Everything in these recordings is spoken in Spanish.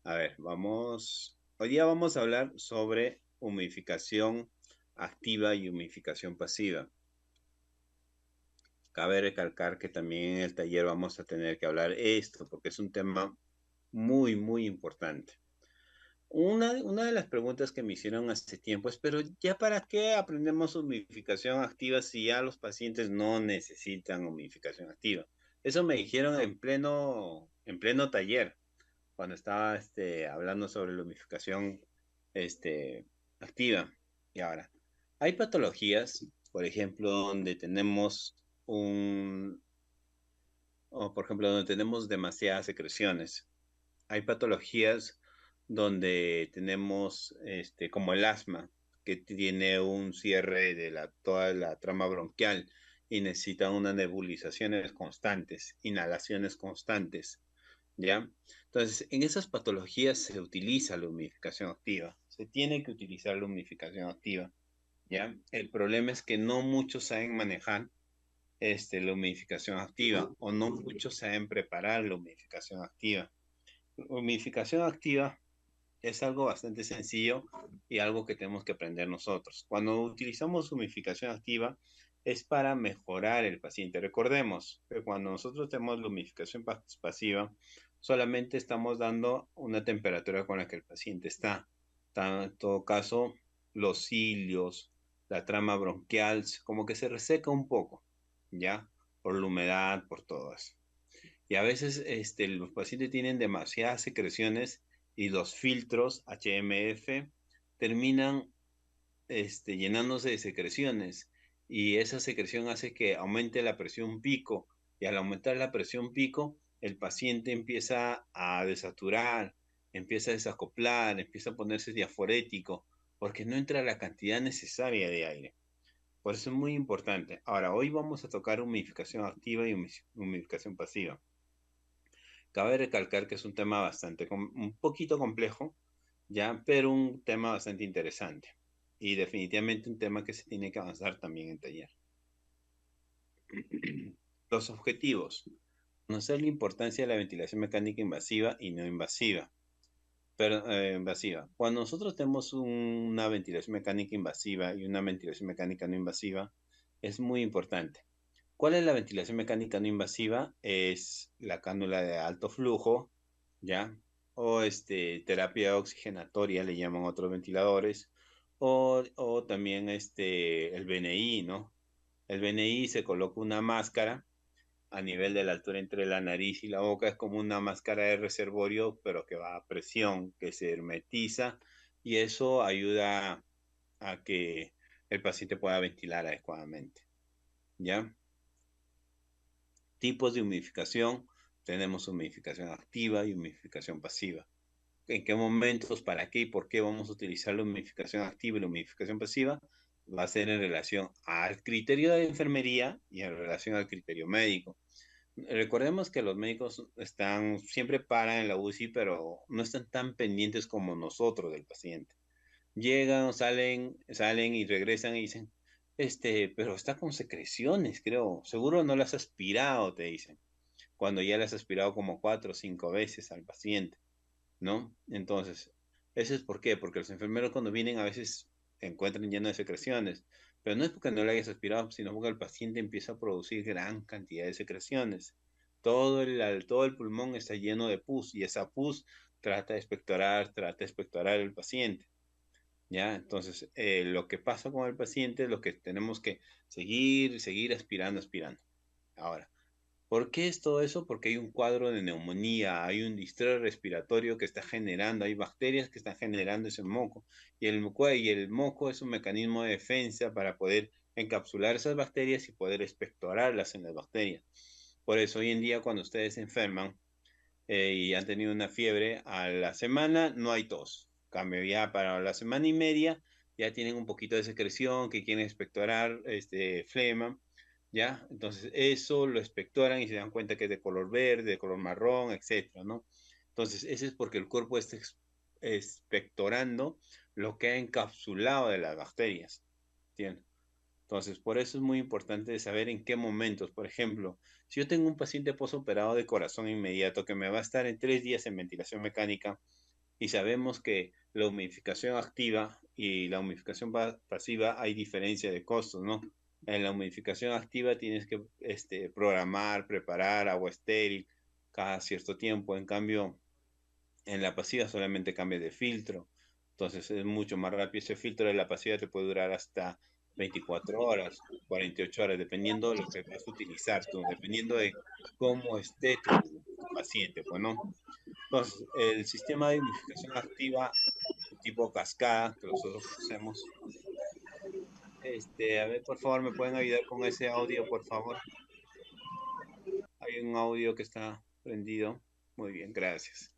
A ver, hoy día vamos a hablar sobre humidificación activa y humidificación pasiva. Cabe recalcar que también en el taller vamos a tener que hablar esto porque es un tema muy, muy importante. Una de las preguntas que me hicieron hace tiempo es, pero ¿ya para qué aprendemos humidificación activa si ya los pacientes no necesitan humidificación activa? Eso me dijeron en pleno taller cuando estaba hablando sobre la humidificación activa. Y ahora, hay patologías, por ejemplo, donde tenemos o por ejemplo, donde tenemos demasiadas secreciones. Hay patologías donde tenemos, como el asma, que tiene un cierre de toda la trama bronquial y necesita unas nebulizaciones constantes, inhalaciones constantes. ¿Ya? Entonces, en esas patologías se utiliza la humidificación activa. Se tiene que utilizar la humidificación activa, ¿ya? El problema es que no muchos saben manejar la humidificación activa o no muchos saben preparar la humidificación activa. La humidificación activa es algo bastante sencillo y algo que tenemos que aprender nosotros. Cuando utilizamos humidificación activa es para mejorar el paciente. Recordemos que cuando nosotros tenemos la humidificación pasiva, solamente estamos dando una temperatura con la que el paciente está. En todo caso, los cilios, la trama bronquial, como que se reseca un poco, ¿ya? Por la humedad, por todo eso. Y a veces los pacientes tienen demasiadas secreciones y los filtros HMF terminan llenándose de secreciones y esa secreción hace que aumente la presión pico y al aumentar la presión pico el paciente empieza a desaturar, empieza a desacoplar, empieza a ponerse diaforético porque no entra la cantidad necesaria de aire. Por eso es muy importante. Ahora, hoy vamos a tocar humidificación activa y humidificación pasiva. Cabe recalcar que es un tema un poquito complejo, ya, pero un tema bastante interesante. Y definitivamente un tema que se tiene que avanzar también en taller. Los objetivos. Conocer la importancia de la ventilación mecánica invasiva y no invasiva. Pero, invasiva. Cuando nosotros tenemos una ventilación mecánica invasiva y una ventilación mecánica no invasiva, es muy importante. ¿Cuál es la ventilación mecánica no invasiva? Es la cánula de alto flujo, ¿ya? O terapia oxigenatoria, le llaman otros ventiladores, o también el BNI, ¿no? El BNI se coloca una máscara a nivel de la altura entre la nariz y la boca, es como una máscara de reservorio, pero que va a presión, que se hermetiza, y eso ayuda a que el paciente pueda ventilar adecuadamente, ¿ya? Tipos de humidificación. Tenemos humidificación activa y humidificación pasiva. ¿En qué momentos, para qué y por qué vamos a utilizar la humidificación activa y la humidificación pasiva? Va a ser en relación al criterio de enfermería y en relación al criterio médico. Recordemos que los médicos siempre paran en la UCI, pero no están tan pendientes como nosotros del paciente. Llegan, salen y regresan y dicen, pero está con secreciones, creo. Seguro no las has aspirado, te dicen, cuando ya las has aspirado como 4 o 5 veces al paciente, ¿no? Entonces, ¿eso es por qué? Porque los enfermeros cuando vienen a veces se encuentran llenos de secreciones, pero no es porque no le hayas aspirado, sino porque el paciente empieza a producir gran cantidad de secreciones. Todo el pulmón está lleno de pus y esa pus trata de expectorar el paciente. ¿Ya? Entonces, lo que pasa con el paciente es lo que tenemos que seguir aspirando, aspirando. Ahora, ¿por qué es todo eso? Porque hay un cuadro de neumonía, hay un distrés respiratorio que está generando, hay bacterias que están generando ese moco. Y el moco es un mecanismo de defensa para poder encapsular esas bacterias y poder expectorarlas en las bacterias. Por eso hoy en día cuando ustedes se enferman y han tenido una fiebre, a la semana no hay tos. Cambio ya para la semana y media, ya tienen un poquito de secreción que quieren expectorar, flema, ¿ya? Entonces eso lo expectoran y se dan cuenta que es de color verde, de color marrón, etcétera, ¿no? Entonces, ese es porque el cuerpo está expectorando lo que ha encapsulado de las bacterias, ¿entiendes? Entonces, por eso es muy importante saber en qué momentos. Por ejemplo, si yo tengo un paciente posoperado de corazón inmediato que me va a estar en 3 días en ventilación mecánica, Y sabemos que la humidificación activa y la humidificación pasiva hay diferencia de costos, ¿no? En la humidificación activa tienes que programar, preparar agua estéril cada cierto tiempo. En cambio, en la pasiva solamente cambia de filtro. Entonces es mucho más rápido. Ese filtro de la pasiva te puede durar hasta 24 horas, 48 horas, dependiendo de lo que vas a utilizar tú, dependiendo de cómo esté tu paciente, pues, ¿no? Entonces, el sistema de humidificación activa tipo cascada que nosotros hacemos. A ver, por favor, ¿me pueden ayudar con ese audio, por favor? Hay un audio que está prendido. Muy bien, gracias.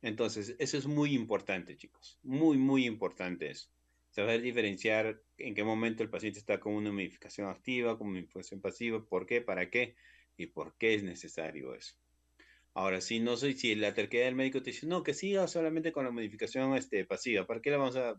Entonces, eso es muy importante, chicos. Muy, muy importante eso. Saber diferenciar en qué momento el paciente está con una humidificación activa, con una humidificación pasiva, por qué, para qué y por qué es necesario eso. Ahora, si la terquedad del médico te dice, no, que siga solamente con la modificación pasiva, ¿para qué,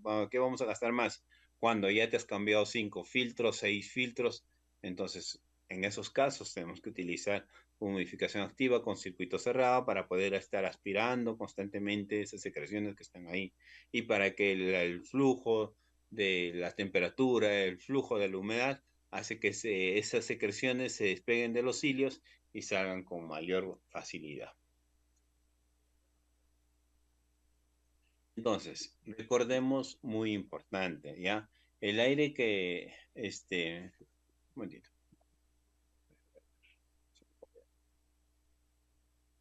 para qué vamos a gastar más? Cuando ya te has cambiado 5 filtros, 6 filtros, entonces en esos casos tenemos que utilizar una modificación activa con circuito cerrado para poder estar aspirando constantemente esas secreciones que están ahí y para que el flujo de la temperatura, el flujo de la humedad, hace que esas secreciones se despeguen de los cilios y salgan con mayor facilidad. Entonces, recordemos muy importante, ¿ya? El aire que, un momentito.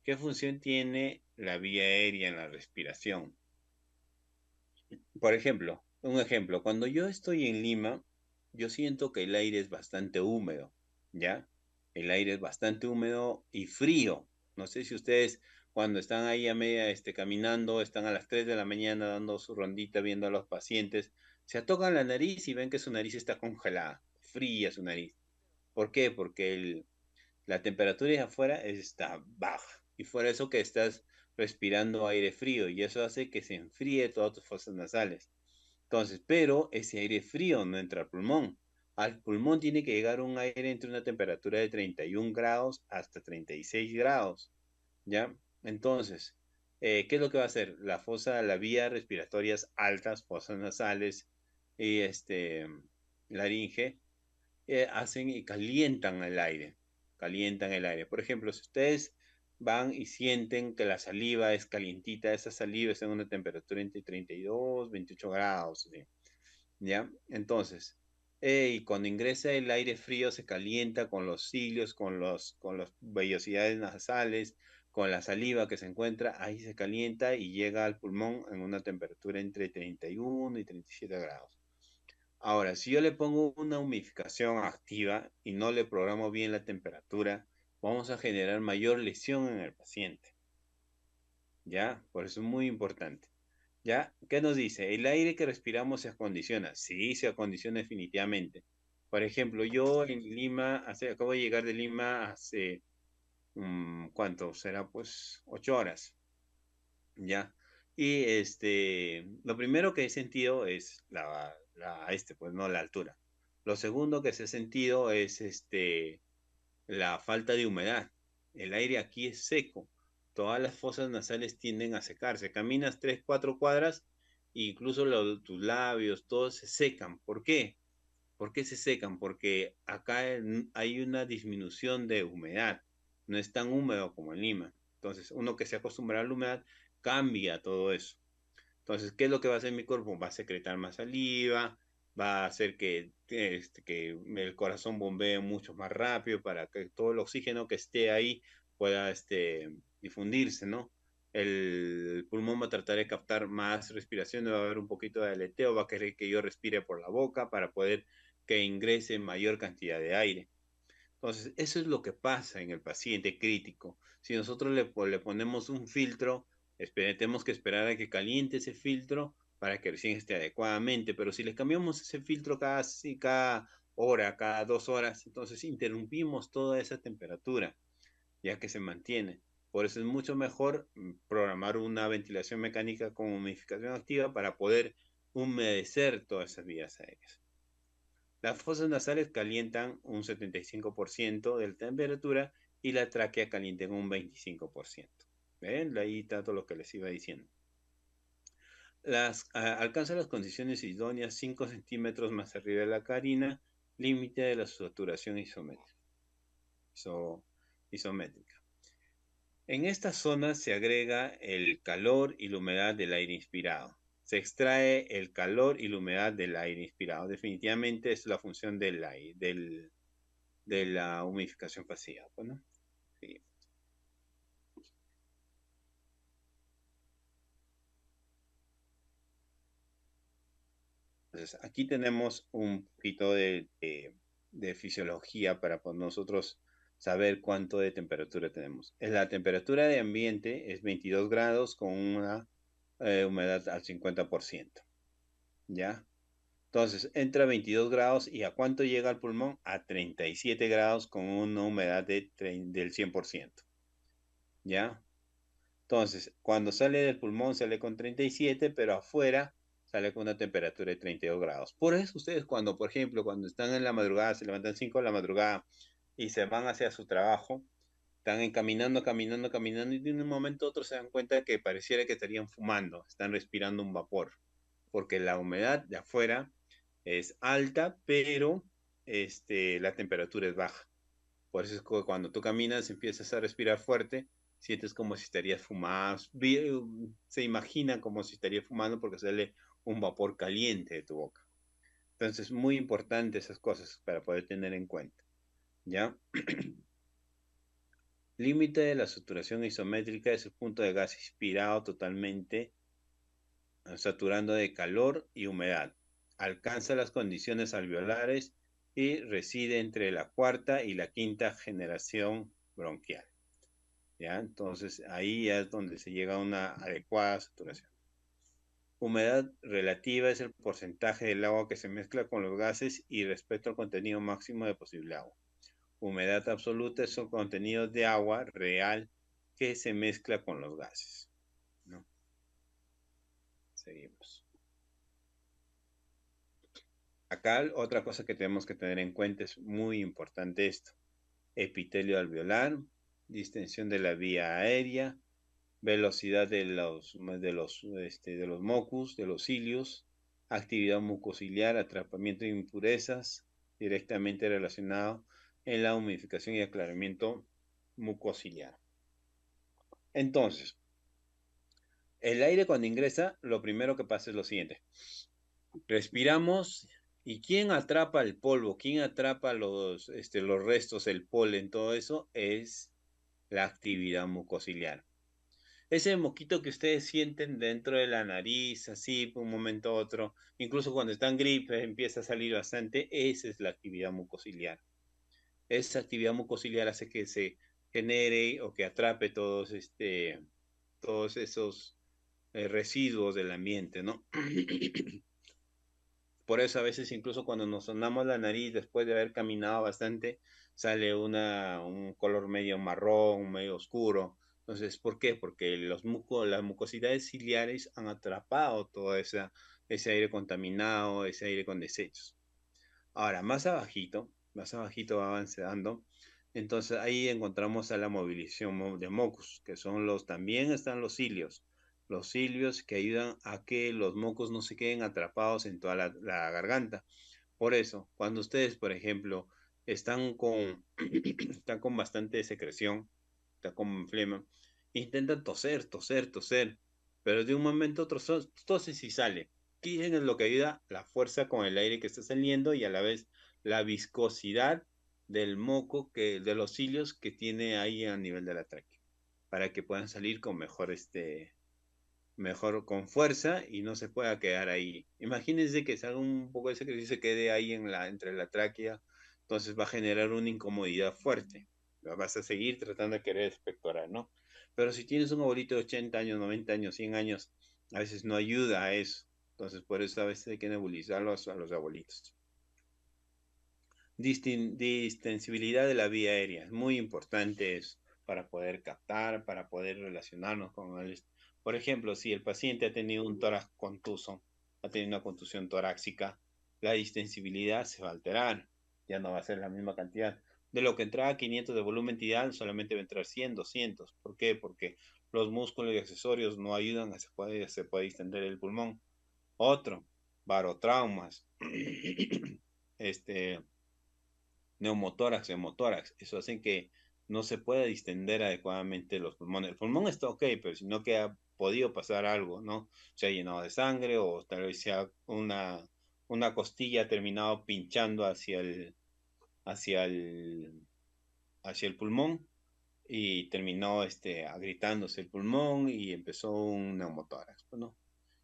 ¿Qué función tiene la vía aérea en la respiración? Por ejemplo, un ejemplo, cuando yo estoy en Lima, yo siento que el aire es bastante húmedo, ¿ya? El aire es bastante húmedo y frío. No sé si ustedes cuando están ahí a media, caminando, están a las 3 de la mañana dando su rondita viendo a los pacientes, se tocan la nariz y ven que su nariz está congelada, fría su nariz. ¿Por qué? Porque la temperatura de afuera está baja y fuera eso que estás respirando aire frío y eso hace que se enfríe todas tus fosas nasales. Entonces, pero ese aire frío no entra al pulmón. Al pulmón tiene que llegar un aire entre una temperatura de 31 grados hasta 36 grados, ¿ya? Entonces, ¿qué es lo que va a hacer? La vía respiratorias altas, fosas nasales y laringe, hacen y calientan el aire. Por ejemplo, si ustedes van y sienten que la saliva es calientita, esa saliva está en una temperatura entre 32 28 grados, ¿sí? ¿Ya? Entonces, y cuando ingresa el aire frío se calienta con los cilios, con las vellosidades nasales, con la saliva que se encuentra, ahí se calienta y llega al pulmón en una temperatura entre 31 y 37 grados. Ahora, si yo le pongo una humidificación activa y no le programo bien la temperatura, vamos a generar mayor lesión en el paciente. ¿Ya? Por eso es muy importante. ¿Ya? ¿Qué nos dice? ¿El aire que respiramos se acondiciona? Sí, se acondiciona definitivamente. Por ejemplo, yo en Lima, acabo de llegar de Lima hace, ¿cuánto? Será pues 8 horas. ¿Ya? Y lo primero que he sentido es pues no la altura. Lo segundo que se ha sentido es la falta de humedad. El aire aquí es seco. Todas las fosas nasales tienden a secarse. Caminas 3, 4 cuadras e incluso tus labios, todos se secan. ¿Por qué? ¿Por qué se secan? Porque acá hay una disminución de humedad. No es tan húmedo como en Lima. Entonces, uno que se acostumbra a la humedad cambia todo eso. Entonces, ¿qué es lo que va a hacer mi cuerpo? Va a secretar más saliva, va a hacer que el corazón bombee mucho más rápido para que todo el oxígeno que esté ahí pueda difundirse, ¿no? El pulmón va a tratar de captar más respiración, va a haber un poquito de aleteo, va a querer que yo respire por la boca para poder que ingrese mayor cantidad de aire. Entonces, eso es lo que pasa en el paciente crítico. Si nosotros le ponemos un filtro, tenemos que esperar a que caliente ese filtro para que recién esté adecuadamente, pero si le cambiamos ese filtro cada hora, cada 2 horas, entonces interrumpimos toda esa temperatura, ya que se mantiene. Por eso es mucho mejor programar una ventilación mecánica con humidificación activa para poder humedecer todas esas vías aéreas. Las fosas nasales calientan un 75% de la temperatura y la tráquea calienta en un 25%. ¿Ven? Ahí está todo lo que les iba diciendo. Alcanza las condiciones idóneas 5 centímetros más arriba de la carina, límite de la saturación isométrica. En esta zona se agrega el calor y la humedad del aire inspirado. Se extrae el calor y la humedad del aire inspirado. Definitivamente es la función de la humidificación pasiva. Bueno, sí. Entonces, aquí tenemos un poquito de fisiología para nosotros saber cuánto de temperatura tenemos. La temperatura de ambiente es 22 grados con una humedad al 50%. ¿Ya? Entonces, entra a 22 grados y ¿a cuánto llega al pulmón? A 37 grados con una humedad del 100%. ¿Ya? Entonces, cuando sale del pulmón sale con 37, pero afuera sale con una temperatura de 32 grados. Por eso ustedes cuando, por ejemplo, cuando están en la madrugada, se levantan 5 de la madrugada y se van hacia su trabajo, están caminando, caminando, caminando y de un momento a otro se dan cuenta que pareciera que estarían fumando, están respirando un vapor, porque la humedad de afuera es alta, pero la temperatura es baja. Por eso es que cuando tú caminas, empiezas a respirar fuerte, sientes como si estarías fumando, se imagina como si estarías fumando porque sale un vapor caliente de tu boca. Entonces, muy importante esas cosas para poder tener en cuenta. ¿Ya? Límite de la saturación isométrica es el punto de gas inspirado totalmente, saturando de calor y humedad. Alcanza las condiciones alveolares y reside entre la cuarta y la quinta generación bronquial. ¿Ya? Entonces ahí ya es donde se llega a una adecuada saturación. Humedad relativa es el porcentaje del agua que se mezcla con los gases y respecto al contenido máximo de posible agua. Humedad absoluta es el contenido de agua real que se mezcla con los gases. ¿No? Seguimos. Acá otra cosa que tenemos que tener en cuenta es muy importante esto. Epitelio alveolar, distensión de la vía aérea, velocidad de los mucus, de los cilios, actividad mucociliar, atrapamiento de impurezas, directamente relacionado en la humidificación y aclaramiento mucociliar. Entonces, el aire cuando ingresa, lo primero que pasa es lo siguiente. Respiramos y ¿quién atrapa el polvo? ¿Quién atrapa los restos, el polen, todo eso? Es la actividad mucociliar. Ese moquito que ustedes sienten dentro de la nariz, así, por un momento a otro, incluso cuando están gripe, empieza a salir bastante, esa es la actividad mucociliar. Esa actividad mucociliar hace que se genere o que atrape todos esos residuos del ambiente, ¿no? Por eso a veces incluso cuando nos sonamos la nariz después de haber caminado bastante, sale un color medio marrón, medio oscuro. Entonces, ¿por qué? Porque las mucosidades ciliares han atrapado todo ese aire contaminado, ese aire con desechos. Ahora, más abajito va avanzando. Entonces ahí encontramos a la movilización de mocos, que también están los cilios que ayudan a que los mocos no se queden atrapados en toda la garganta. Por eso, cuando ustedes, por ejemplo, están con bastante secreción, están con flema, intentan toser, toser, toser, pero de un momento a otro toses y sale. ¿Qué es lo que ayuda? La fuerza con el aire que está saliendo y a la vez la viscosidad del moco, de los cilios que tiene ahí a nivel de la tráquea, para que puedan salir con mejor con fuerza y no se pueda quedar ahí. Imagínense que salga un poco de secreción y se quede ahí entre la tráquea, entonces va a generar una incomodidad fuerte. Vas a seguir tratando de querer expectorar, ¿no? Pero si tienes un abuelito de 80 años, 90 años, 100 años, a veces no ayuda a eso. Entonces, por eso a veces hay que nebulizarlos a los abuelitos. Distensibilidad de la vía aérea. Es muy importante eso para poder captar, para poder relacionarnos con él. Por ejemplo, si el paciente ha tenido un tórax contuso, ha tenido una contusión torácica, la distensibilidad se va a alterar. Ya no va a ser la misma cantidad. De lo que entraba 500 de volumen tidal, solamente va a entrar 100, 200. ¿Por qué? Porque los músculos y accesorios no ayudan a se puede distender el pulmón. Otro, barotraumas, este, neumotórax, hemotórax, eso hace que no se pueda distender adecuadamente los pulmones. El pulmón está ok, pero si no que ha podido pasar algo, ¿no? Se ha llenado de sangre o tal vez sea una costilla ha terminado pinchando hacia el, hacia el pulmón y terminó agrietándose el pulmón y empezó un neumotórax, pues, ¿no?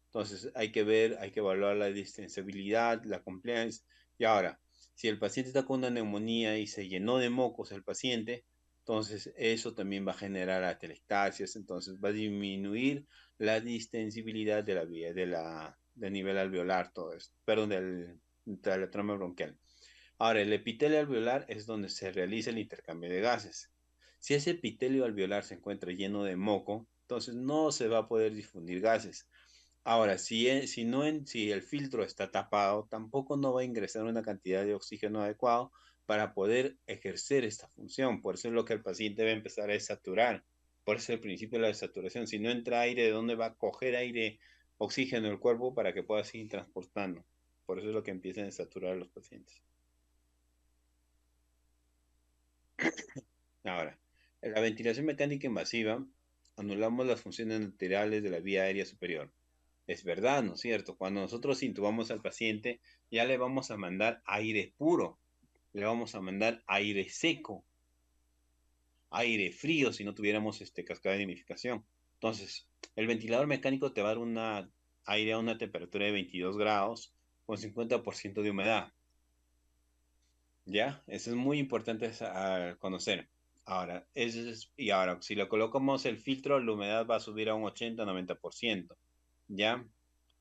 Entonces hay que ver, hay que evaluar la distensibilidad, la compliance. Y ahora, si el paciente está con una neumonía y se llenó de mocos el paciente, entonces eso también va a generar atelectasias, entonces va a disminuir la distensibilidad de la vía, del nivel alveolar, todo esto, perdón, de la trama bronquial. Ahora, el epitelio alveolar es donde se realiza el intercambio de gases. Si ese epitelio alveolar se encuentra lleno de moco, entonces no se va a poder difundir gases. Ahora, si el filtro está tapado, tampoco no va a ingresar una cantidad de oxígeno adecuado para poder ejercer esta función. Por eso es lo que el paciente va a empezar a saturar. Por eso es el principio de la desaturación. Si no entra aire, ¿de dónde va a coger aire, oxígeno el cuerpo para que pueda seguir transportando? Por eso es lo que empiezan a saturar a los pacientes. Ahora, en la ventilación mecánica invasiva, anulamos las funciones naturales de la vía aérea superior. Es verdad, ¿no es cierto? Cuando nosotros intubamos al paciente, ya le vamos a mandar aire puro, le vamos a mandar aire seco, aire frío si no tuviéramos cascada de humidificación. Entonces, el ventilador mecánico te va a dar aire a una temperatura de 22 grados con 50% de humedad. ¿Ya? Eso es muy importante conocer. Ahora, y ahora, si le colocamos el filtro, la humedad va a subir a un 80-90%. ¿Ya?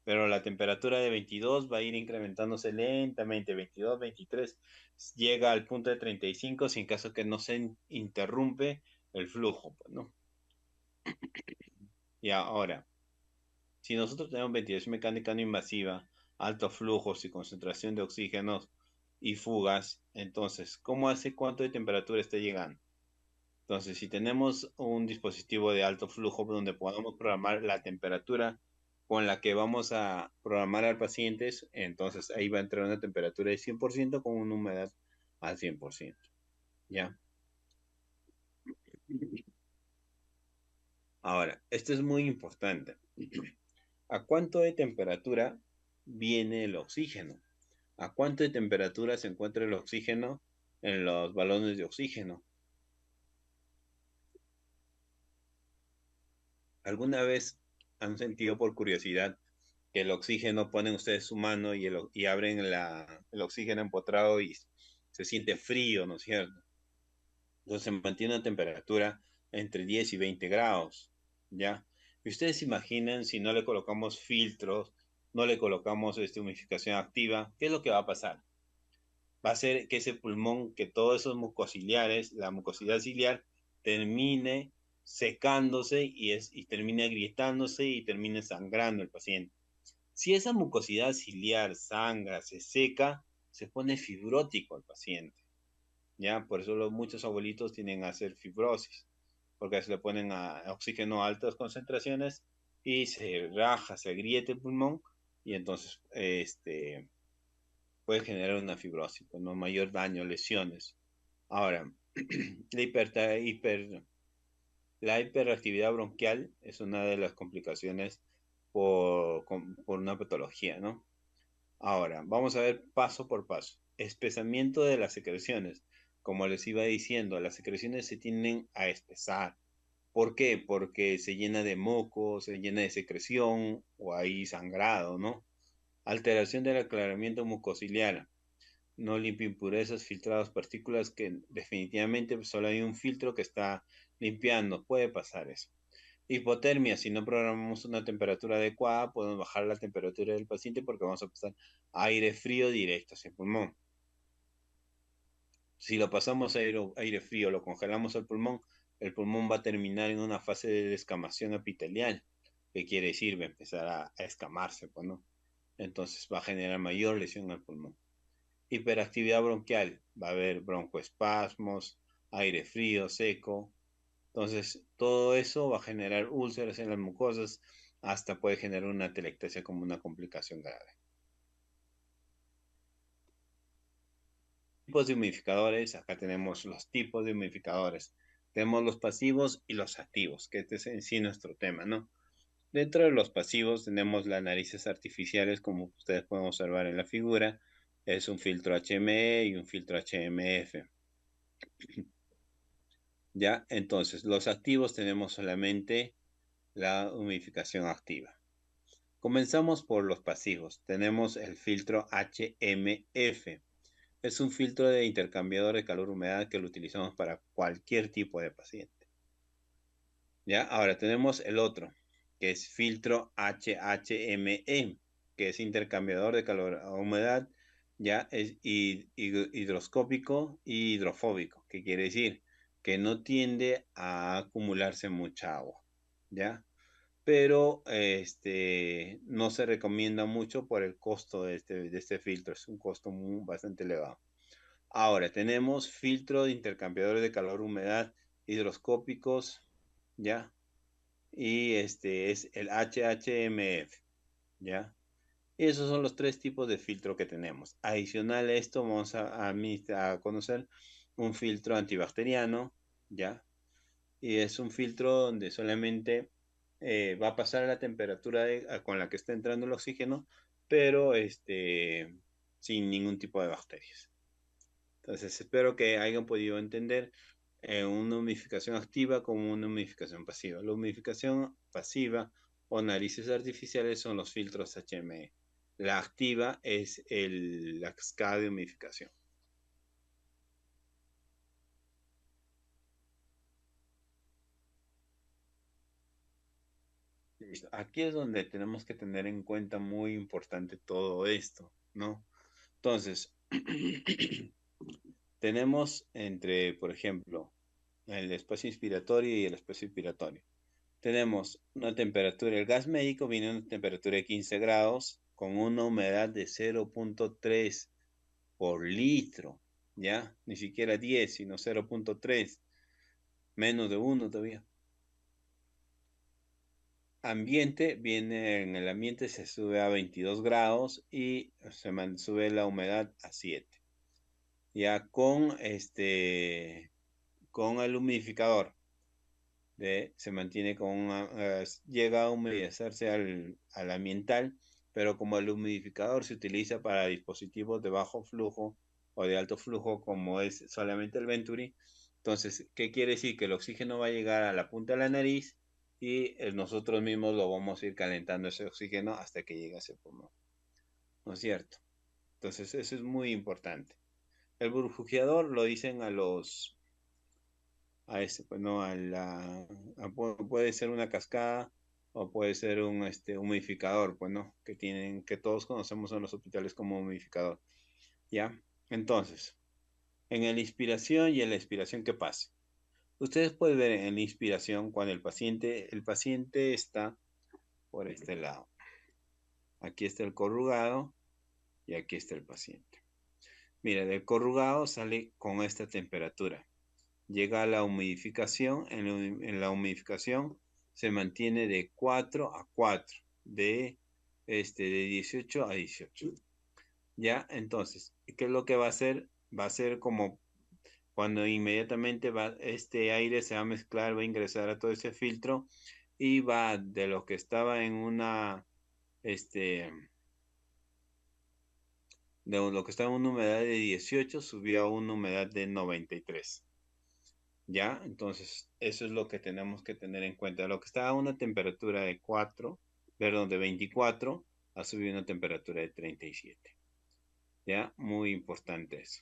Pero la temperatura de 22 va a ir incrementándose lentamente, 22, 23, llega al punto de 35 si en caso que no se interrumpe el flujo, pues, ¿no? Y ahora, si nosotros tenemos ventilación mecánica no invasiva, altos flujos y concentración de oxígenos y fugas, entonces, ¿cómo hace cuánto de temperatura está llegando? Entonces, si tenemos un dispositivo de alto flujo donde podamos programar la temperatura con la que vamos a programar al paciente, entonces ahí va a entrar una temperatura de 100% con una humedad al 100%. ¿Ya? Ahora, esto es muy importante. ¿A cuánto de temperatura viene el oxígeno? ¿A cuánto de temperatura se encuentra el oxígeno en los balones de oxígeno? ¿Alguna vez han sentido por curiosidad que el oxígeno, ponen ustedes su mano y abren el oxígeno empotrado y se siente frío, ¿no es cierto? Entonces se mantiene una temperatura entre 10 y 20 grados, ¿ya? Y ustedes se imaginan si no le colocamos filtros, no le colocamos humidificación activa, ¿qué es lo que va a pasar? Va a ser que ese pulmón, que todos esos mucociliares, la mucosidad ciliar, termine secándose y termine agrietándose y termine sangrando el paciente. Si esa mucosidad ciliar sangra, se seca, se pone fibrótico el paciente. ¿Ya? Por eso muchos abuelitos tienen a hacer fibrosis, porque se le ponen a oxígeno a altas concentraciones y se raja, se agrieta el pulmón y entonces puede generar una fibrosis, pues, ¿no? Mayor daño, lesiones. Ahora, la, la hiperactividad bronquial es una de las complicaciones por una patología, ¿no? Ahora, vamos a ver paso por paso. Espesamiento de las secreciones. Como les iba diciendo, las secreciones se tienden a espesar. ¿Por qué? Porque se llena de moco, se llena de secreción o hay sangrado, ¿no? Alteración del aclaramiento mucociliar. No limpia impurezas, filtrados, partículas que definitivamente solo hay un filtro que está limpiando. Puede pasar eso. Hipotermia, si no programamos una temperatura adecuada, podemos bajar la temperatura del paciente porque vamos a pasar aire frío directo hacia el pulmón. Si lo pasamos a aire frío, lo congelamos al pulmón, el pulmón va a terminar en una fase de descamación epitelial. ¿Qué quiere decir? Va a empezar a escamarse, pues, ¿no? Entonces va a generar mayor lesión al pulmón. Hiperactividad bronquial, va a haber broncoespasmos, aire frío, seco, Entonces, todo eso va a generar úlceras en las mucosas, hasta puede generar una atelectasia como una complicación grave. Tipos de humidificadores, acá tenemos los tipos de humidificadores. Tenemos los pasivos y los activos, que este es en sí nuestro tema, ¿no? Dentro de los pasivos tenemos las narices artificiales, como ustedes pueden observar en la figura. Es un filtro HME y un filtro HMF. ¿Ya? Entonces, los activos tenemos solamente la humidificación activa. Comenzamos por los pasivos. Tenemos el filtro HMF. Es un filtro de intercambiador de calor-humedad que lo utilizamos para cualquier tipo de paciente. ¿Ya? Ahora tenemos el otro, que es filtro HHME, que es intercambiador de calor-humedad, ya es hidroscópico y hidrofóbico, que quiere decir que no tiende a acumularse mucha agua, ¿ya? Pero no se recomienda mucho por el costo de este filtro, es un costo bastante elevado. Ahora tenemos filtro de intercambiadores de calor-humedad hidroscópicos, ¿ya? Y este es el HHMF, ¿ya? Y esos son los tres tipos de filtro que tenemos. Adicional a esto, vamos a conocer un filtro antibacteriano, ¿ya? Y es un filtro donde solamente va a pasar la temperatura con la que está entrando el oxígeno, pero sin ningún tipo de bacterias. Entonces, espero que hayan podido entender una humidificación activa como una humidificación pasiva. La humidificación pasiva o narices artificiales son los filtros HME. La activa es la cascada de humidificación. Listo. Aquí es donde tenemos que tener en cuenta muy importante todo esto, ¿no? Entonces, tenemos entre, por ejemplo, el espacio inspiratorio y el espacio expiratorio. Tenemos una temperatura, el gas médico viene a una temperatura de 15 grados con una humedad de 0.3 por litro, ¿ya? Ni siquiera 10, sino 0.3, menos de 1 todavía. Ambiente, viene en el ambiente se sube a 22 grados y sube la humedad a 7. Ya con el humidificador se mantiene llega a humedecerse al ambiental, pero como el humidificador se utiliza para dispositivos de bajo flujo o de alto flujo, como es solamente el Venturi, entonces, ¿qué quiere decir? Que el oxígeno va a llegar a la punta de la nariz y nosotros mismos lo vamos a ir calentando ese oxígeno hasta que llegue a ese pulmón, ¿no es cierto? Entonces, eso es muy importante. El burbujeador lo dicen pues no, puede ser una cascada o puede ser un humidificador, pues no, que todos conocemos en los hospitales como humidificador, ¿ya? Entonces, en la inspiración y en la expiración, ¿qué pasa? Ustedes pueden ver en la inspiración cuando el paciente está por este lado. Aquí está el corrugado y aquí está el paciente. Mira, del corrugado sale con esta temperatura. Llega a la humidificación, en la humidificación se mantiene de 4 a 4, de 18 a 18. ¿Ya? Entonces, ¿qué es lo que va a hacer? Va a ser como cuando inmediatamente este aire se va a mezclar, va a ingresar a todo ese filtro y va de lo que estaba en este, de lo que estaba en una humedad de 18, subió a una humedad de 93. ¿Ya? Entonces, eso es lo que tenemos que tener en cuenta. Lo que está a una temperatura de 4, perdón, de 24, ha subido a una temperatura de 37. ¿Ya? Muy importante eso.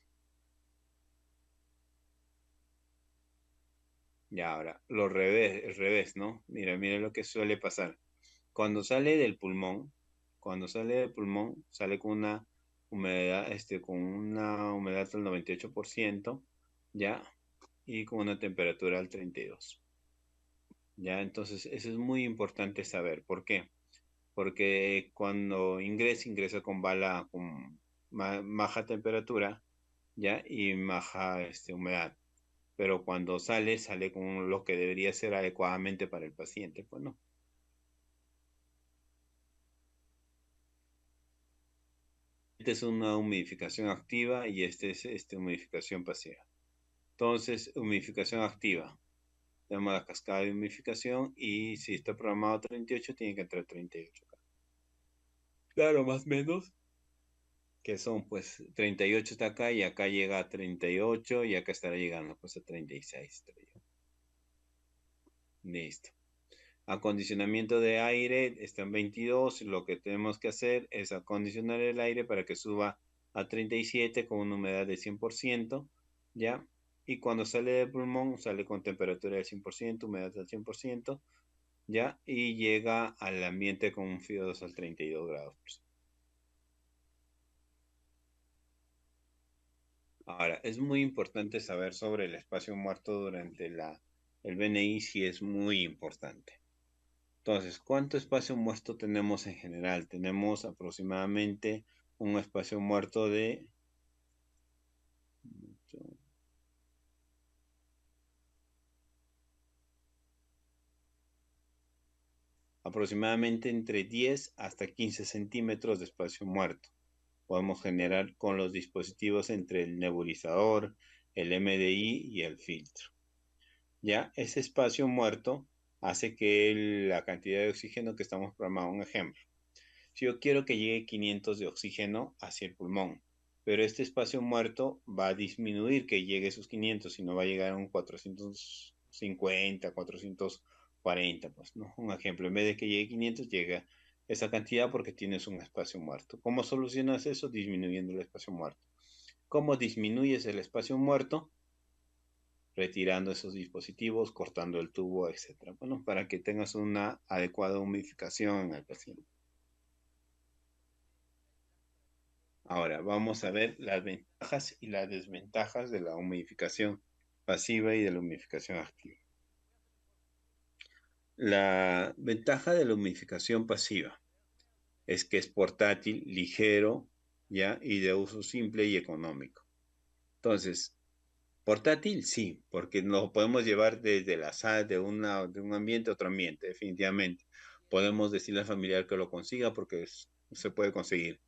Ya ahora, el revés, ¿no? Mira, mira lo que suele pasar. Cuando sale del pulmón, cuando sale del pulmón, sale con una humedad, con una humedad del 98%, ¿ya? Y con una temperatura al 32. ¿Ya? Entonces, eso es muy importante saber. ¿Por qué? Porque cuando ingresa con bala con baja temperatura, ¿ya? Y baja humedad. pero cuando sale, sale con lo que debería ser adecuadamente para el paciente, pues no. Esta es una humidificación activa y este es humidificación pasiva. Entonces, humidificación activa. Tenemos la cascada de humidificación y si está programado 38, tiene que entrar 38 acá. Claro, más o menos. Que son pues 38 está acá y acá llega a 38 y acá estará llegando pues a 36. Listo. Acondicionamiento de aire está en 22. Lo que tenemos que hacer es acondicionar el aire para que suba a 37 con una humedad de 100%, ¿ya? Y cuando sale del pulmón, sale con temperatura del 100%, humedad del 100%, ¿ya? Y llega al ambiente con un FIO2 al 32 grados. Ahora, es muy importante saber sobre el espacio muerto durante el BNI, si es muy importante. Entonces, ¿cuánto espacio muerto tenemos en general? Tenemos aproximadamente un espacio muerto de aproximadamente entre 10 hasta 15 centímetros de espacio muerto. Podemos generar con los dispositivos entre el nebulizador, el MDI y el filtro. Ya, ese espacio muerto hace que la cantidad de oxígeno que estamos programando, un ejemplo. Si yo quiero que llegue 500 de oxígeno hacia el pulmón, pero este espacio muerto va a disminuir que llegue esos 500, sino va a llegar a un 450, 440, pues, ¿no? Un ejemplo, en vez de que llegue 500, llega esa cantidad porque tienes un espacio muerto. ¿Cómo solucionas eso? Disminuyendo el espacio muerto. ¿Cómo disminuyes el espacio muerto? Retirando esos dispositivos, cortando el tubo, etcétera. Bueno, para que tengas una adecuada humidificación en el paciente. Ahora vamos a ver las ventajas y las desventajas de la humidificación pasiva y de la humidificación activa. La ventaja de la humidificación pasiva es que es portátil, ligero, ¿ya? Y de uso simple y económico. Entonces, portátil, sí, porque lo podemos llevar desde la sala de un ambiente a otro ambiente, definitivamente. Podemos decirle al familiar que lo consiga porque se puede conseguir.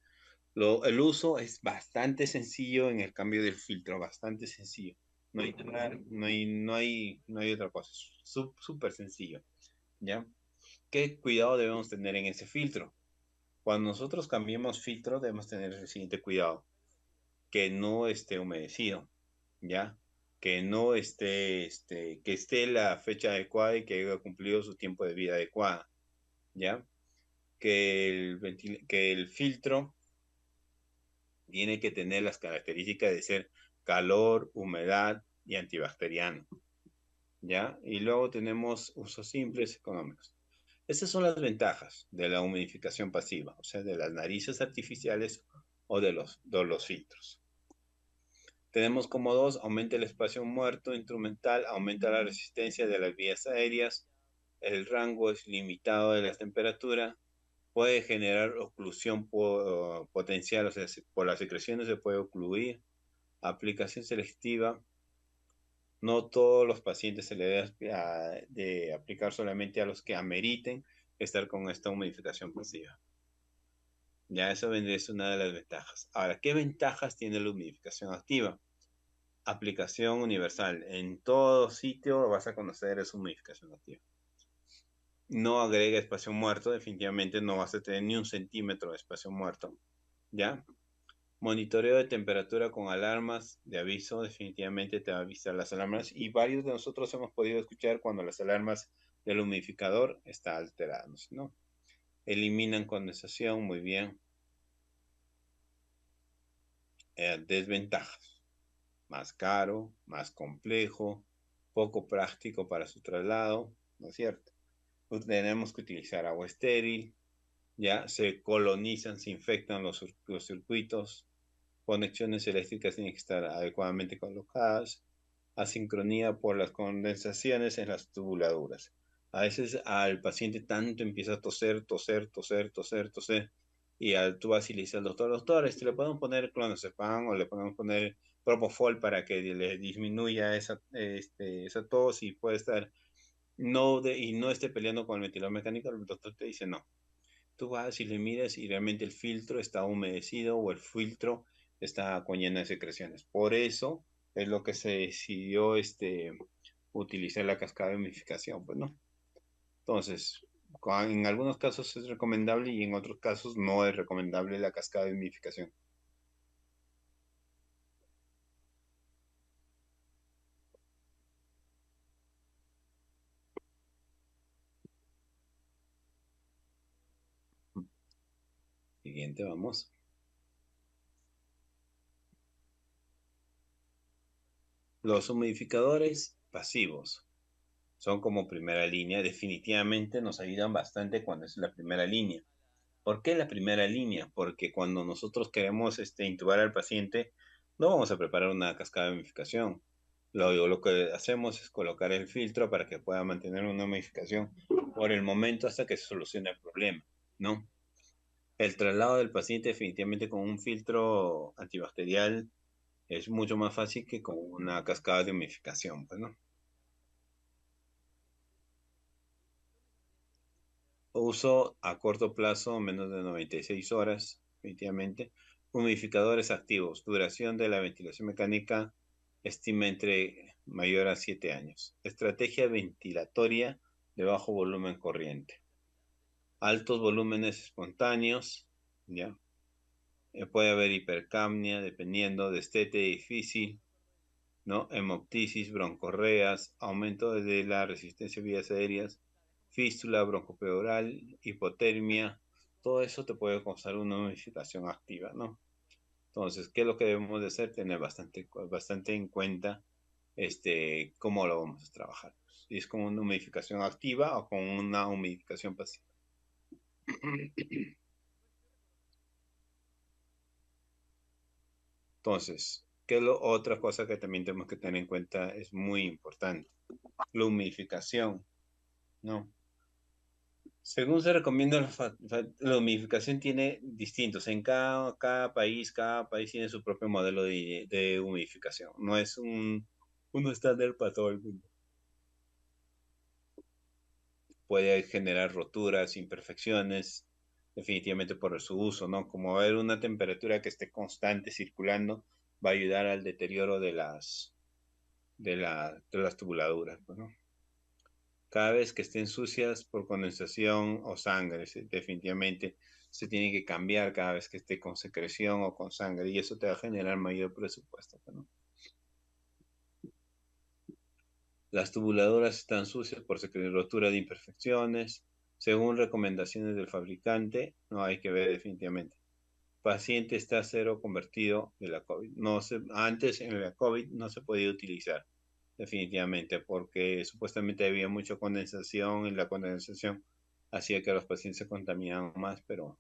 El uso es bastante sencillo en el cambio del filtro, bastante sencillo. No hay otra cosa. Es súper sencillo, ¿ya? ¿Qué cuidado debemos tener en ese filtro? Cuando nosotros cambiemos filtro, debemos tener el siguiente cuidado: que no esté humedecido, ¿ya? Que no esté, que esté la fecha adecuada y que haya cumplido su tiempo de vida adecuada, ¿ya? Que el filtro tiene que tener las características de ser calor, humedad y antibacteriano, ¿ya? Y luego tenemos usos simples económicos. Esas son las ventajas de la humidificación pasiva, o sea, de las narices artificiales o de los filtros. Tenemos como dos: aumenta el espacio muerto instrumental, aumenta la resistencia de las vías aéreas, el rango es limitado de la temperatura, puede generar oclusión potencial, o sea, por las secreciones se puede ocluir. Aplicación selectiva: no todos los pacientes se le debe de aplicar, solamente a los que ameriten estar con esta humidificación pasiva. Ya eso vendría a ser una de las ventajas. Ahora, ¿qué ventajas tiene la humidificación activa? Aplicación universal. En todo sitio vas a conocer esa humidificación activa. No agrega espacio muerto, definitivamente no vas a tener ni un centímetro de espacio muerto, ¿ya? Monitoreo de temperatura con alarmas de aviso, definitivamente te va a avisar las alarmas, y varios de nosotros hemos podido escuchar cuando las alarmas del humidificador están alteradas, ¿no? Eliminan condensación, muy bien. Desventajas: más caro, más complejo, poco práctico para su traslado, ¿no es cierto? Pues tenemos que utilizar agua estéril, ya se colonizan, se infectan los circuitos, conexiones eléctricas tienen que estar adecuadamente colocadas, asincronía por las condensaciones en las tubuladuras. A veces al paciente tanto empieza a toser, toser, toser, toser, toser, y tú vas y le dices al doctor, doctor, le podemos poner clonazepam o le podemos poner propofol para que le disminuya esa tos y puede estar y no esté peleando con el ventilador mecánico, el doctor te dice no. Tú vas y le miras y realmente el filtro está humedecido o el filtro está con lleno de secreciones. Por eso es lo que se decidió utilizar la cascada de humidificación, pues, ¿no? Entonces, en algunos casos es recomendable y en otros casos no es recomendable la cascada de humidificación. Siguiente, vamos. Los humidificadores pasivos son como primera línea. Definitivamente nos ayudan bastante cuando es la primera línea. ¿Por qué la primera línea? Porque cuando nosotros queremos intubar al paciente, no vamos a preparar una cascada de humidificación. Lo que hacemos es colocar el filtro para que pueda mantener una humidificación por el momento hasta que se solucione el problema, ¿no? El traslado del paciente definitivamente con un filtro antibacterial es mucho más fácil que con una cascada de humidificación, pues, ¿no? Uso a corto plazo, menos de 96 horas, definitivamente. Humidificadores activos. Duración de la ventilación mecánica estima entre mayor a 7 años. Estrategia ventilatoria de bajo volumen corriente. Altos volúmenes espontáneos, ¿ya? Puede haber hipercapnia dependiendo, destete difícil, ¿no? Hemoptisis, broncorreas, aumento de la resistencia a vías aéreas, fístula, broncopleural, hipotermia, todo eso te puede causar una humidificación activa, ¿no? Entonces, ¿qué es lo que debemos de hacer? Tener bastante en cuenta cómo lo vamos a trabajar. Si es con una humidificación activa o con una humidificación pasiva. Entonces, ¿qué es otra cosa que también tenemos que tener en cuenta? Es muy importante. La humidificación, ¿no? Según se recomienda, la humidificación tiene distintos. En cada país tiene su propio modelo de humidificación. No es un estándar para todo el mundo. Puede generar roturas, imperfecciones, definitivamente por su uso, ¿no? Como va a haber una temperatura que esté constante circulando, va a ayudar al deterioro de las tubuladuras, ¿no? Cada vez que estén sucias por condensación o sangre, definitivamente se tiene que cambiar cada vez que esté con secreción o con sangre y eso te va a generar mayor presupuesto, ¿no? Las tubuladoras están sucias por rotura de imperfecciones, según recomendaciones del fabricante, no hay que ver definitivamente. Paciente está cero convertido de la COVID. Antes en la COVID no se podía utilizar definitivamente porque supuestamente había mucha condensación y la condensación hacía que los pacientes se contaminaran más, pero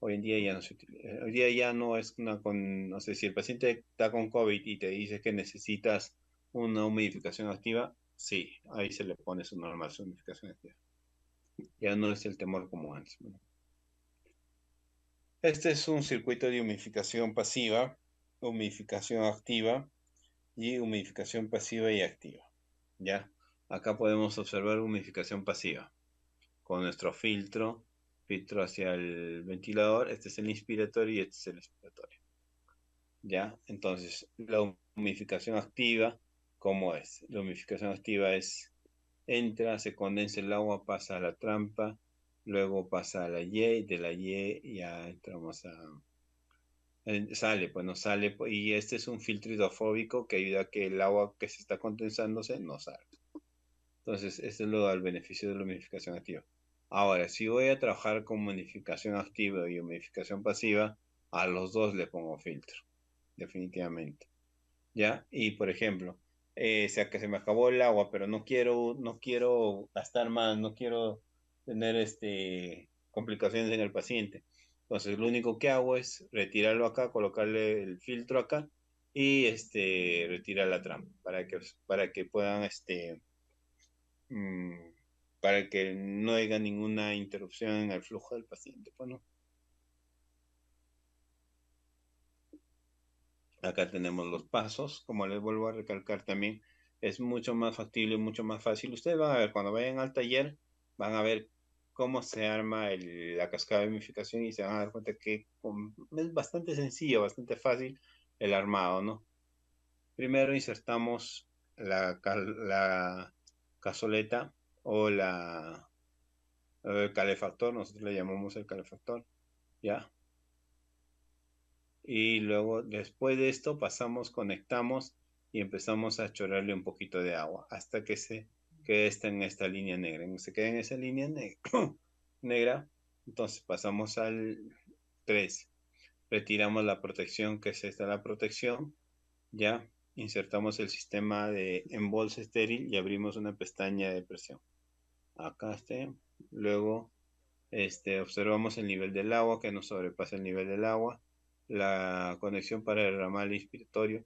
hoy en día ya no se utiliza. Hoy día ya no es no sé, si el paciente está con COVID y te dice que necesitas una humidificación activa, sí, ahí se le pone su normal, su humidificación activa. Ya no es el temor como antes. Bueno, este es un circuito de humidificación pasiva, humidificación activa y humidificación pasiva y activa. ¿Ya? Acá podemos observar humidificación pasiva con nuestro filtro hacia el ventilador. Este es el inspiratorio y este es el expiratorio. ¿Ya? Entonces, la humidificación activa, ¿cómo es? La humidificación activa entra, se condensa el agua, pasa a la trampa, luego pasa a la Y, de la Y ya entramos sale, pues no sale, y este es un filtro hidrofóbico que ayuda a que el agua que se está condensándose no salga. Entonces, este es lo del beneficio de la humidificación activa. Ahora, si voy a trabajar con humidificación activa y humidificación pasiva, a los dos le pongo filtro, definitivamente. ¿Ya? Y por ejemplo, sea que se me acabó el agua, pero no quiero gastar más, no quiero tener complicaciones en el paciente. Entonces, lo único que hago es retirarlo acá, colocarle el filtro acá y retirar la trampa para que puedan mm, para que no haya ninguna interrupción en el flujo del paciente. Bueno, Acá tenemos los pasos, como les vuelvo a recalcar también, es mucho más factible, mucho más fácil. Ustedes van a ver, cuando vayan al taller, van a ver cómo se arma la cascada de humidificación y se van a dar cuenta que es bastante sencillo, bastante fácil el armado, ¿no? Primero insertamos la cazoleta o el calefactor, nosotros le llamamos el calefactor, ¿ya? Y luego después de esto pasamos, conectamos y empezamos a chorrarle un poquito de agua hasta que se quede en esta línea negra. Se queda en esa línea negra, entonces pasamos al 3. Retiramos la protección, que es esta la protección, ya insertamos el sistema de embolse estéril y abrimos una pestaña de presión. Acá esté. Luego observamos el nivel del agua, que no sobrepasa el nivel del agua. La conexión para el ramal inspiratorio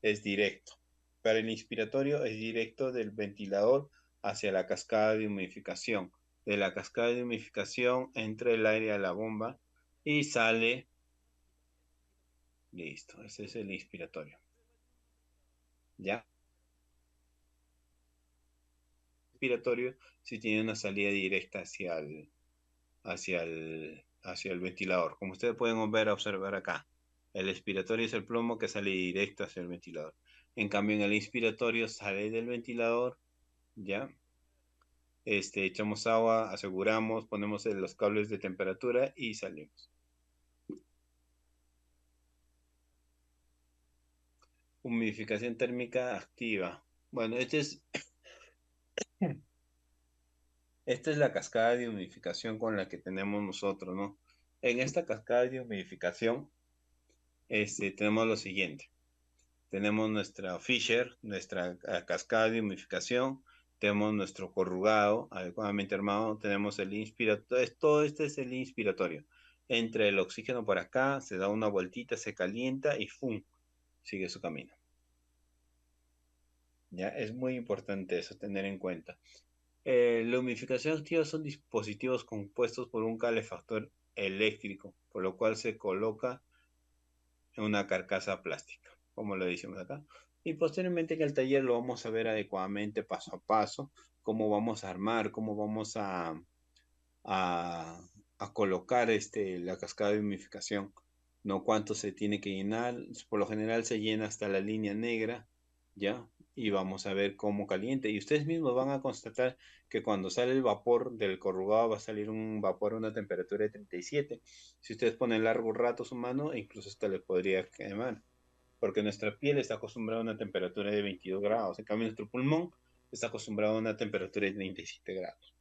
es directo. Para el inspiratorio es directo del ventilador hacia la cascada de humidificación. De la cascada de humidificación entra el aire a la bomba y sale. Listo, ese es el inspiratorio. ¿Ya? El inspiratorio sí tiene una salida directa hacia el ventilador. Como ustedes pueden ver, observar acá, el expiratorio es el plomo que sale directo hacia el ventilador. En cambio, en el inspiratorio sale del ventilador, ¿ya? Echamos agua, aseguramos, ponemos los cables de temperatura y salimos. Humidificación térmica activa. Bueno, esta es la cascada de humidificación con la que tenemos nosotros, ¿no? En esta cascada de humidificación, tenemos lo siguiente. Tenemos nuestra Fisher, nuestra cascada de humidificación, tenemos nuestro corrugado adecuadamente armado, tenemos el inspiratorio, todo este es el inspiratorio. Entra el oxígeno por acá, se da una vueltita, se calienta y ¡fum! Sigue su camino. ¿Ya? Es muy importante eso, tener en cuenta. La humidificación activa son dispositivos compuestos por un calefactor eléctrico, por lo cual se coloca en una carcasa plástica, como lo decimos acá. Y posteriormente en el taller lo vamos a ver adecuadamente, paso a paso, cómo vamos a armar, cómo vamos a, a colocar la cascada de humidificación, no cuánto se tiene que llenar. Por lo general se llena hasta la línea negra, ¿ya? Y vamos a ver cómo caliente. Y ustedes mismos van a constatar que cuando sale el vapor del corrugado va a salir un vapor a una temperatura de 37. Si ustedes ponen largo rato su mano, incluso hasta le podría quemar, porque nuestra piel está acostumbrada a una temperatura de 22 grados. En cambio, nuestro pulmón está acostumbrado a una temperatura de 37 grados.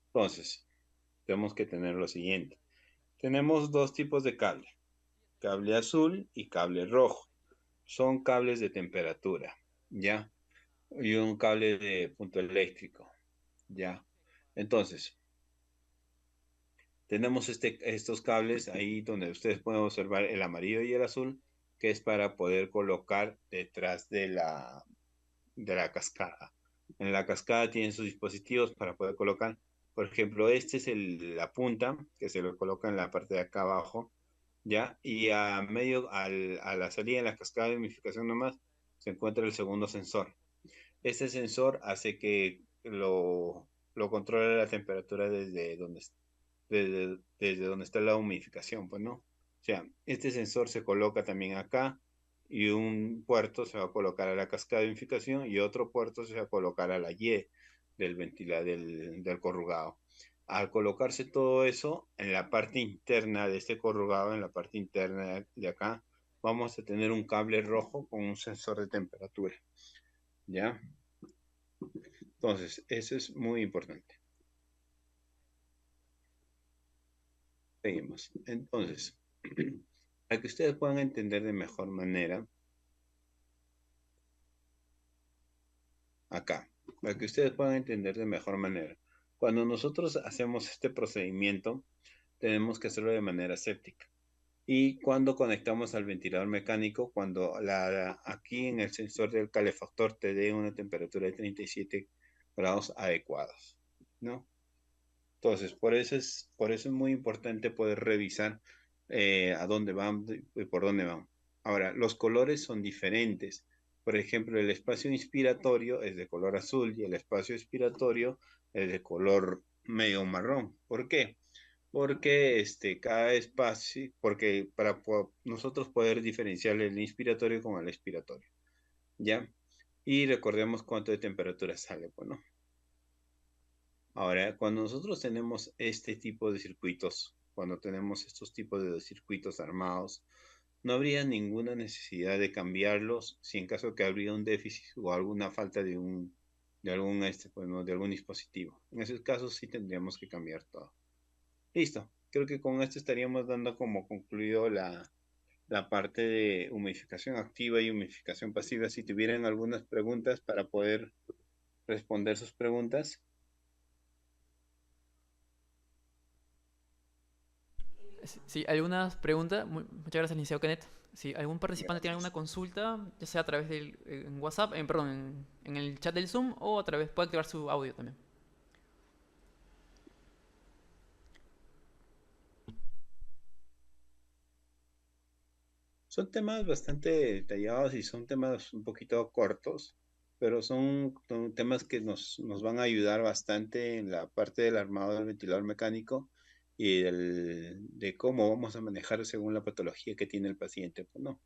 Entonces, tenemos que tener lo siguiente. Tenemos dos tipos de cable azul y cable rojo. Son cables de temperatura, ¿ya? Y un cable de punto eléctrico, ¿ya? Entonces, tenemos estos cables ahí donde ustedes pueden observar el amarillo y el azul, que es para poder colocar detrás de la cascada. En la cascada tienen sus dispositivos para poder colocar, por ejemplo, este es la punta que se lo coloca en la parte de acá abajo, ¿ya? Y a la salida de la cascada de humidificación nomás se encuentra el segundo sensor. Este sensor hace que lo controle la temperatura desde donde está la humidificación, pues, ¿no? O sea, este sensor se coloca también acá y un puerto se va a colocar a la cascada de humidificación y otro puerto se va a colocar a la Y del corrugado. Al colocarse todo eso en la parte interna de este corrugado, en la parte interna de acá, vamos a tener un cable rojo con un sensor de temperatura, ¿ya? Entonces, eso es muy importante. Seguimos. Entonces, para que ustedes puedan entender de mejor manera, acá, para que ustedes puedan entender de mejor manera, cuando nosotros hacemos este procedimiento, tenemos que hacerlo de manera séptica. Y cuando conectamos al ventilador mecánico, cuando aquí en el sensor del calefactor te dé una temperatura de 37 grados adecuados, ¿no? Entonces, por eso es muy importante poder revisar a dónde van y por dónde van. Ahora, los colores son diferentes. Por ejemplo, el espacio inspiratorio es de color azul y el espacio expiratorio es de color medio marrón. ¿Por qué? Porque cada espacio, porque para nosotros poder diferenciar el inspiratorio con el expiratorio, ¿ya? Y recordemos cuánto de temperatura sale, bueno. Ahora, cuando nosotros tenemos este tipo de circuitos, cuando tenemos estos tipos de circuitos armados, no habría ninguna necesidad de cambiarlos si en caso que habría un déficit o alguna falta de algún, pues, ¿no? de algún dispositivo. En esos casos sí tendríamos que cambiar todo. Listo. Creo que con esto estaríamos dando como concluido la parte de humidificación activa y humidificación pasiva. Si tuvieran algunas preguntas para poder responder sus preguntas. Sí, algunas preguntas. Muchas gracias, licenciado Kenneth. Si algún participante tiene alguna Gracias. consulta, ya sea a través del en WhatsApp, perdón, en el chat del Zoom o a través, puede activar su audio también. Son temas bastante detallados y son temas un poquito cortos, pero son temas que nos van a ayudar bastante en la parte del armado del ventilador mecánico y de cómo vamos a manejar según la patología que tiene el paciente. Pues no.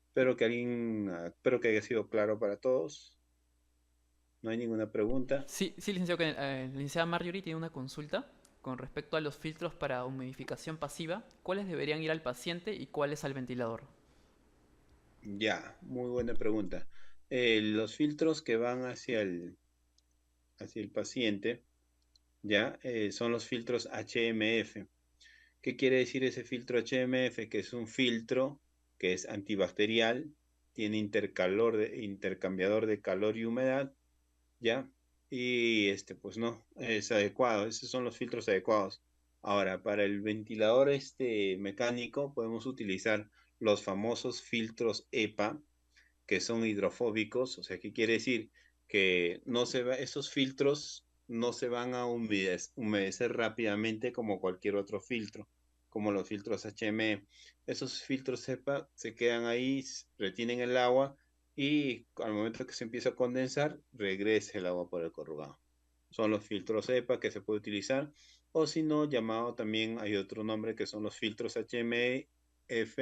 Espero que haya sido claro para todos. No hay ninguna pregunta. Sí, sí, licenciado Kenneth. La licenciada Marjorie tiene una consulta con respecto a los filtros para humidificación pasiva. ¿Cuáles deberían ir al paciente y cuáles al ventilador? Ya, muy buena pregunta. Los filtros que van hacia el paciente, ya, son los filtros HMF. ¿Qué quiere decir ese filtro HMF? Que es un filtro que es antibacterial, tiene intercambiador de calor y humedad, ¿ya? Y pues no, es adecuado, esos son los filtros adecuados. Ahora, para el ventilador mecánico podemos utilizar los famosos filtros EPA, que son hidrofóbicos, o sea, ¿qué quiere decir? Que esos filtros no se van a humedecer rápidamente como cualquier otro filtro, como los filtros HME. Esos filtros CEPA se quedan ahí, retienen el agua y al momento que se empieza a condensar, regresa el agua por el corrugado. Son los filtros EPA que se puede utilizar, o si no, llamado también, hay otro nombre que son los filtros HMF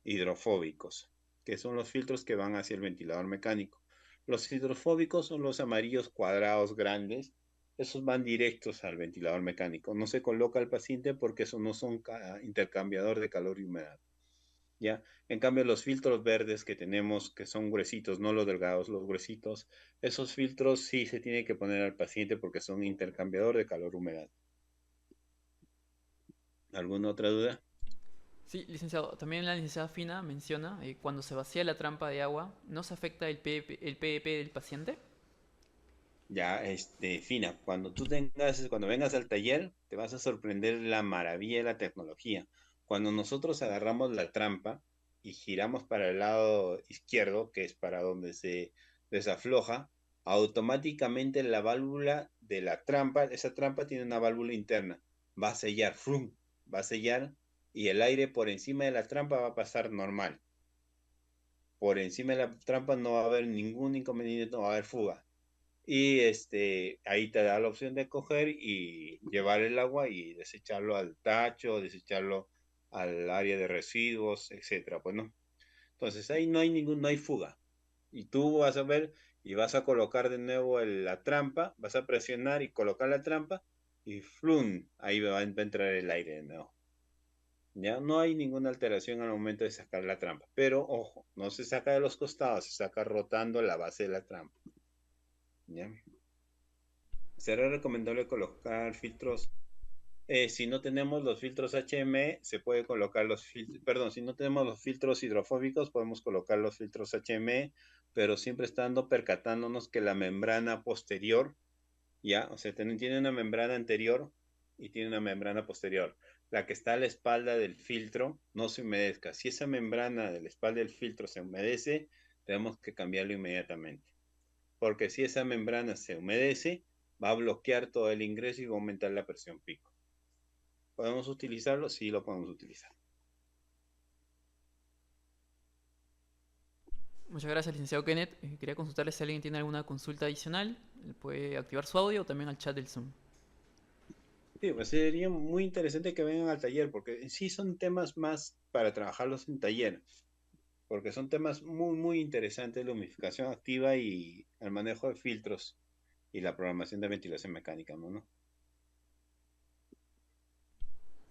hidrofóbicos, que son los filtros que van hacia el ventilador mecánico. Los hidrofóbicos son los amarillos cuadrados grandes, esos van directos al ventilador mecánico. No se coloca al paciente porque eso no son intercambiador de calor y humedad. ¿Ya? En cambio, los filtros verdes que tenemos, que son gruesitos, no los delgados, los gruesitos, esos filtros sí se tiene que poner al paciente porque son intercambiador de calor-humedad. ¿Alguna otra duda? Sí, licenciado. También la licenciada Fina menciona, cuando se vacía la trampa de agua, ¿no se afecta el PEP del paciente? Ya, Fina, cuando vengas al taller, te vas a sorprender la maravilla de la tecnología. Cuando nosotros agarramos la trampa y giramos para el lado izquierdo, que es para donde se desafloja, automáticamente la válvula de la trampa, esa trampa tiene una válvula interna, va a sellar, ¡frum! Va a sellar y el aire por encima de la trampa va a pasar normal. Por encima de la trampa no va a haber ningún inconveniente, no va a haber fuga. Y ahí te da la opción de coger y llevar el agua y desecharlo al tacho, desecharlo al área de residuos, etcétera. Pues no. Entonces ahí no hay fuga. Y tú vas a ver y vas a colocar de nuevo la trampa, vas a presionar y colocar la trampa y ¡flum! Ahí va a entrar el aire de nuevo. Ya no hay ninguna alteración al momento de sacar la trampa. Pero ojo, no se saca de los costados, se saca rotando la base de la trampa. ¿Ya? Será recomendable colocar filtros. Si no tenemos los filtros HM, se puede colocar los filtros, perdón, si no tenemos los filtros hidrofóbicos, podemos colocar los filtros HM, pero siempre estando percatándonos que la membrana posterior, ya, o sea, tiene una membrana anterior y tiene una membrana posterior. La que está a la espalda del filtro no se humedezca. Si esa membrana de la espalda del filtro se humedece, tenemos que cambiarlo inmediatamente porque si esa membrana se humedece, va a bloquear todo el ingreso y va a aumentar la presión pico. ¿Podemos utilizarlo? Sí, lo podemos utilizar. Muchas gracias, licenciado Kenneth. Quería consultarle si alguien tiene alguna consulta adicional. Puede activar su audio o también al chat del Zoom. Sí, pues sería muy interesante que vengan al taller, porque en sí son temas más para trabajarlos en taller, porque son temas muy, muy interesantes, la humidificación activa y el manejo de filtros y la programación de ventilación mecánica, ¿no? Y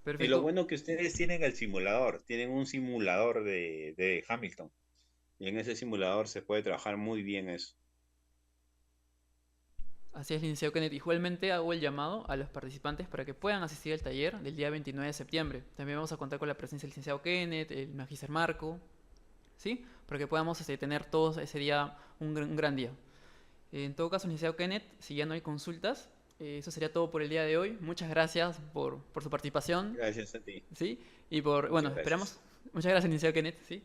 lo Perfecto. bueno que ustedes tienen el simulador, tienen un simulador de Hamilton, y en ese simulador se puede trabajar muy bien eso. Así es, licenciado Kenneth. Igualmente hago el llamado a los participantes para que puedan asistir al taller del día 29 de septiembre. También vamos a contar con la presencia del licenciado Kenneth, el magíster Marco, ¿sí? Para que podamos tener todos ese día un gran día. En todo caso, licenciado Kenneth, si ya no hay consultas, eso sería todo por el día de hoy. Muchas gracias por su participación, Gracias a ti. ¿sí? Y por, bueno, Muchas esperamos. gracias. Muchas gracias, licenciado Kenneth, ¿sí?